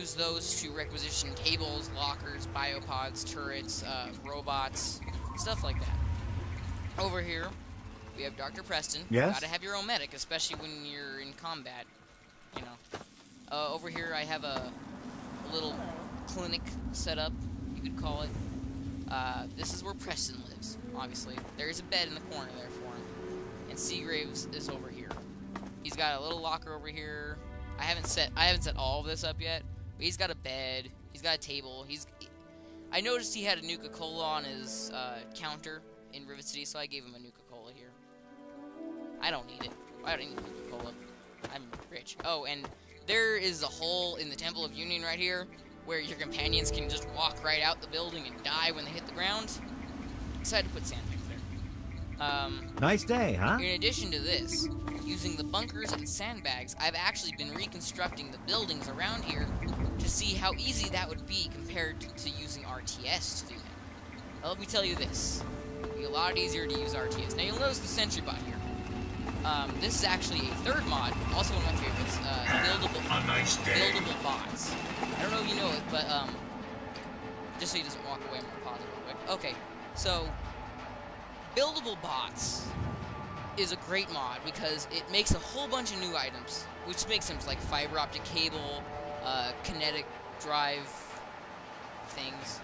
use those to requisition cables, lockers, biopods, turrets, robots, stuff like that. Over here, we have Dr. Preston. Yes? Gotta have your own medic, especially when you're in combat, you know. Over here, I have a little clinic set up, you could call it. This is where Preston lives, obviously. There's a bed in the corner there for him. And Seagraves is over here. He's got a little locker over here. I haven't set all of this up yet, but he's got a bed, he's got a table, I noticed he had a Nuka-Cola on his counter in Rivet City, so I gave him a Nuka-Cola here. I don't need it. I don't need Nuka-Cola. I'm rich. Oh, and there is a hole in the Temple of Union right here, where your companions can just walk right out the building and die when they hit the ground. Decided to put sandbags there. Nice day, huh? In addition to this, using the bunkers and sandbags, I've actually been reconstructing the buildings around here to see how easy that would be compared to using RTS to do that. Now, let me tell you this. It would be a lot easier to use RTS. Now, you'll notice the sentry bot here. This is actually a third mod, also one of my favorites, buildable bots. I don't know if you know it, but, just so he doesn't walk away, I'm gonna pause it real quick. Okay, so, buildable bots is a great mod because it makes a whole bunch of new items, which makes them like fiber optic cable, kinetic drive things,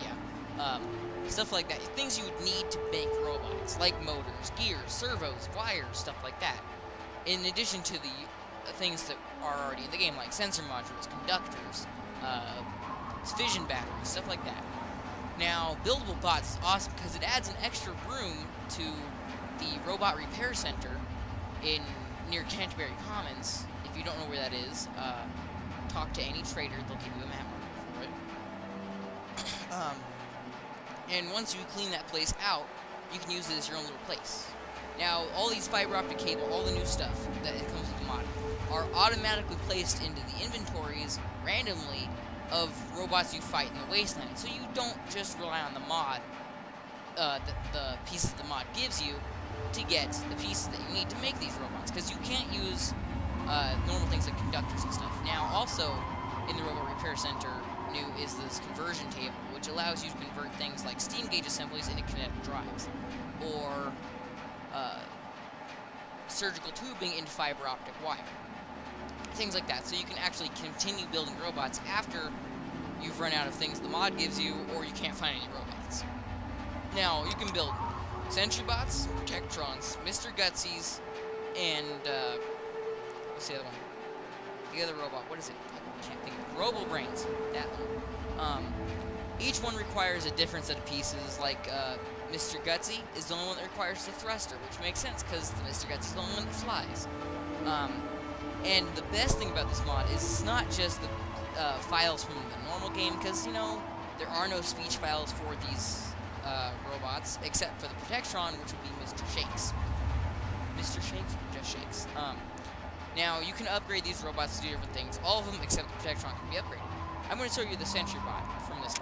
yeah, stuff like that. Things you would need to make robots, like motors, gears, servos, wires, stuff like that. In addition to the things that are already in the game, like sensor modules, conductors, fission batteries, stuff like that. Now, buildable bots is awesome because it adds an extra room to the Robot Repair Center near Canterbury Commons. If you don't know where that is, talk to any trader, they'll give you a map marker for it. And once you clean that place out, you can use it as your own little place. Now, all these fiber optic cable, all the new stuff that comes with the mod, are automatically placed into the inventories randomly of robots you fight in the wasteland. So you don't just rely on the mod, the pieces the mod gives you to get the pieces that you need to make these robots, because you can't use normal things like conductors and stuff. Now, also, in the Robot Repair Center, new is this conversion table, which allows you to convert things like steam gauge assemblies into kinetic drives, or surgical tubing into fiber optic wire. Things like that, so you can actually continue building robots after you've run out of things the mod gives you, or you can't find any robots. Now, you can build sentry bots, protectrons, Mr. Gutsies, and, what's the other one? The other robot, what is it? I can't think of it. Robo-Brains, that one. Each one requires a different set of pieces, like, Mr. Gutsy is the only one that requires the thruster, which makes sense, because the Mr. Gutsy is the only one that flies. And the best thing about this mod is it's not just the files from the normal game, because, you know, there are no speech files for these robots, except for the Protectron, which will be Mr. Shakes. Mr. Shakes? Just Shakes. Now, you can upgrade these robots to do different things. All of them, except the Protectron, can be upgraded. I'm going to show you the Sentry Bot from this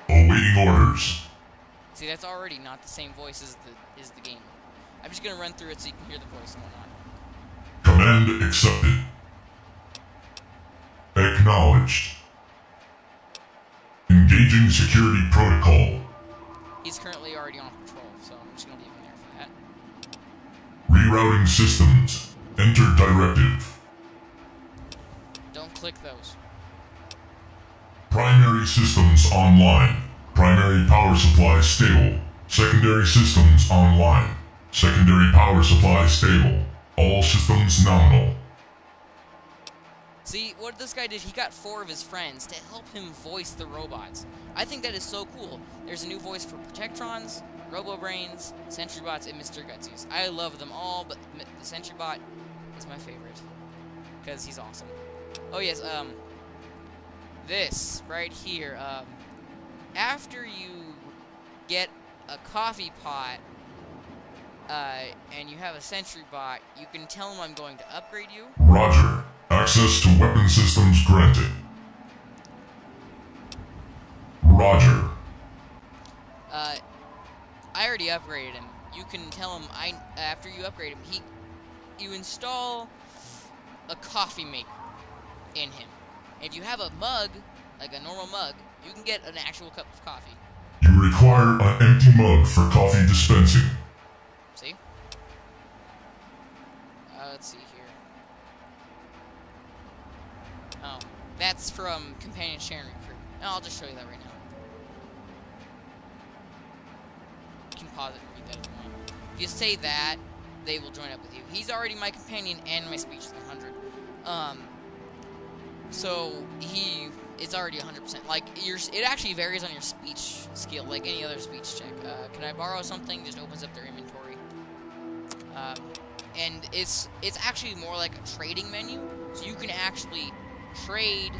one. Awaiting orders. See, that's already not the same voice as the game. I'm just going to run through it so you can hear the voice and whatnot. Command accepted. Acknowledged. Engaging security protocol. He's currently already on patrol, so I'm just going to leave him there for that. Rerouting systems. Enter directive. Don't click those. Primary systems online. Primary power supply stable. Secondary systems online. Secondary power supply stable. All systems nominal. See, what this guy did, he got 4 of his friends to help him voice the robots. I think that is so cool. There's a new voice for Protectrons, Robo-Brains, Sentry Bots, and Mr. Gutsies. I love them all, but the Sentry Bot is my favorite, because he's awesome. Oh yes, this right here, after you get a coffee pot, and you have a Sentry Bot, you can tell him I'm going to upgrade you. Roger. Access to weapon systems granted. Roger. I already upgraded him. You can tell him after you upgrade him, you install a coffee maker in him. If you have a mug, like a normal mug, you can get an actual cup of coffee. You require an empty mug for coffee dispensing. See? Let's see here. Oh, that's from Companion Sharing Recruit. No, I'll just show you that right now. You can pause it and read that if you want. If you say that, they will join up with you. He's already my companion and my speech is 100. So it's already 100%. Like, it actually varies on your speech skill, like any other speech check. Can I borrow something? Just opens up their inventory. And it's actually more like a trading menu, so you can actually trade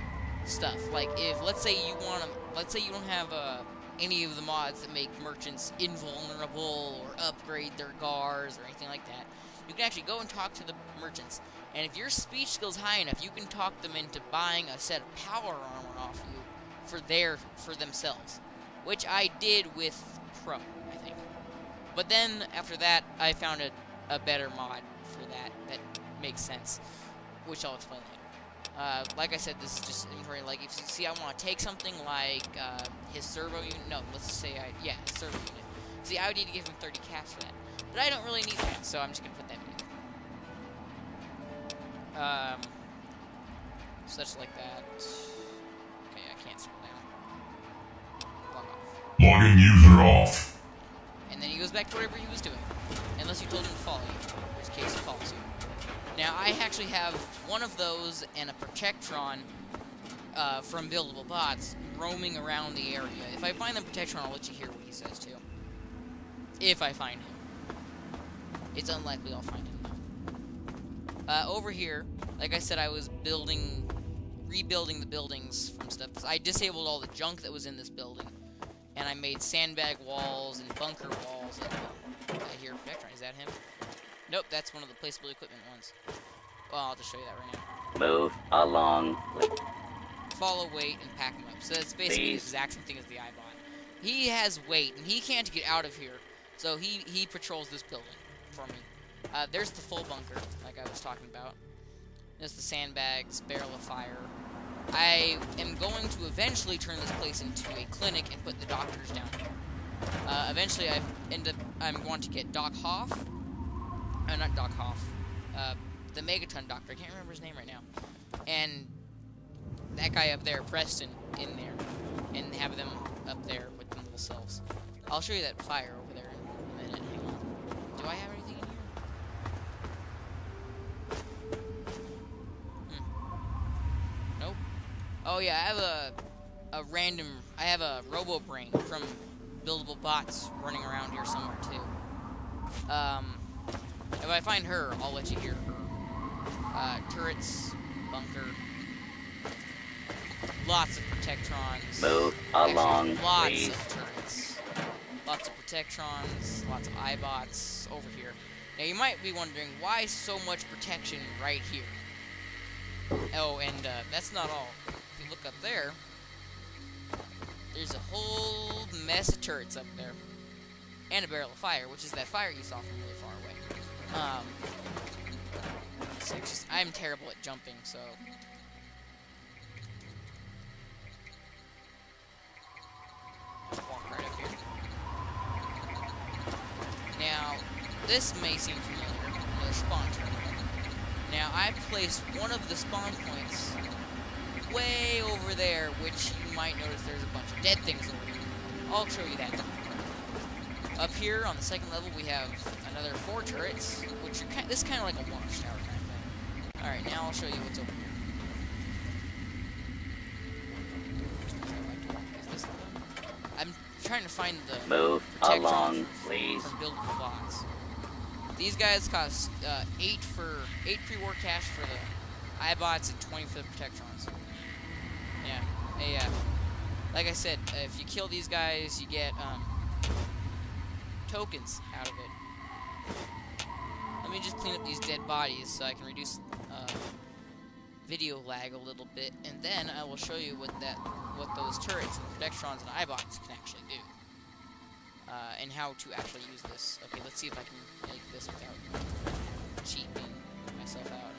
stuff. Like, if let's say you don't have any of the mods that make merchants invulnerable or upgrade their guards or anything like that, you can actually go and talk to the merchants. And if your speech skill's high enough, you can talk them into buying a set of power armor off you for themselves, which I did with Crow, I think. But then after that, I found a better mod for that makes sense, which I'll explain later. Like I said, this is just inventory. Like, if you see I want to take something like his servo unit. No, let's say his servo unit. See, I would need to give him 30 caps for that, but I don't really need that, so I'm just gonna put that in. Such like that. Okay, I can't scroll down. Log off. Logging user off. And then he goes back to whatever he was doing, unless you told him to follow you, in which case he follows you. Now, I actually have one of those and a Protectron from Buildable Bots roaming around the area. If I find the Protectron, I'll let you hear what he says, too. If I find him. It's unlikely I'll find him, though. Over here, like I said, I was rebuilding the buildings from stuff. I disabled all the junk that was in this building, and I made sandbag walls and bunker walls. I hear Protectron. Is that him? Nope, that's one of the placeable equipment ones. Well, I'll just show you that right now. Move along. Follow, wait, and pack him up. So that's basically the exact same thing as the iBot. He has weight, and he can't get out of here, so he patrols this building for me. There's the full bunker, like I was talking about. There's the sandbags, barrel of fire. I am going to eventually turn this place into a clinic and put the doctors down here. Eventually, I'm going to get Doc Hoff. Not Doc Hoff. The Megaton doctor. I can't remember his name right now. And that guy up there, Preston, in there. And have them up there with them little selves. I'll show you that fire over there in a minute. Hang on. Do I have anything in here? Nope. Oh yeah, I have a Robo Brain from Buildable Bots running around here somewhere too. If I find her, I'll let you hear her. Turrets, bunker, lots of Protectrons. Move along, actually, lots please. of turrets, lots of Protectrons, lots of iBots over here. Now you might be wondering why so much protection right here. Oh, and that's not all. If you look up there, there's a whole mess of turrets up there. And a barrel of fire, which is that fire you saw from really far away. So it's just, I'm terrible at jumping, so... Just walk right up here. Now, this may seem familiar, the spawn terminal. Now, I placed one of the spawn points way over there, which you might notice there's a bunch of dead things over there. I'll show you that. Up here on the second level, we have another 4 turrets, which are this is kind of like a watchtower kind of thing. All right, now I'll show you what's over here. Is this the one? I'm trying to find the Move along, please. From Buildable Bots. These guys cost 8 pre-war cash for the iBots and 20 for the Protectrons. Yeah, like I said, if you kill these guys, you get tokens out of it. Let me just clean up these dead bodies so I can reduce video lag a little bit, and then I will show you what those turrets and Protectrons and iBots can actually do. And how to actually use this. Okay, let's see if I can make this without cheating myself out.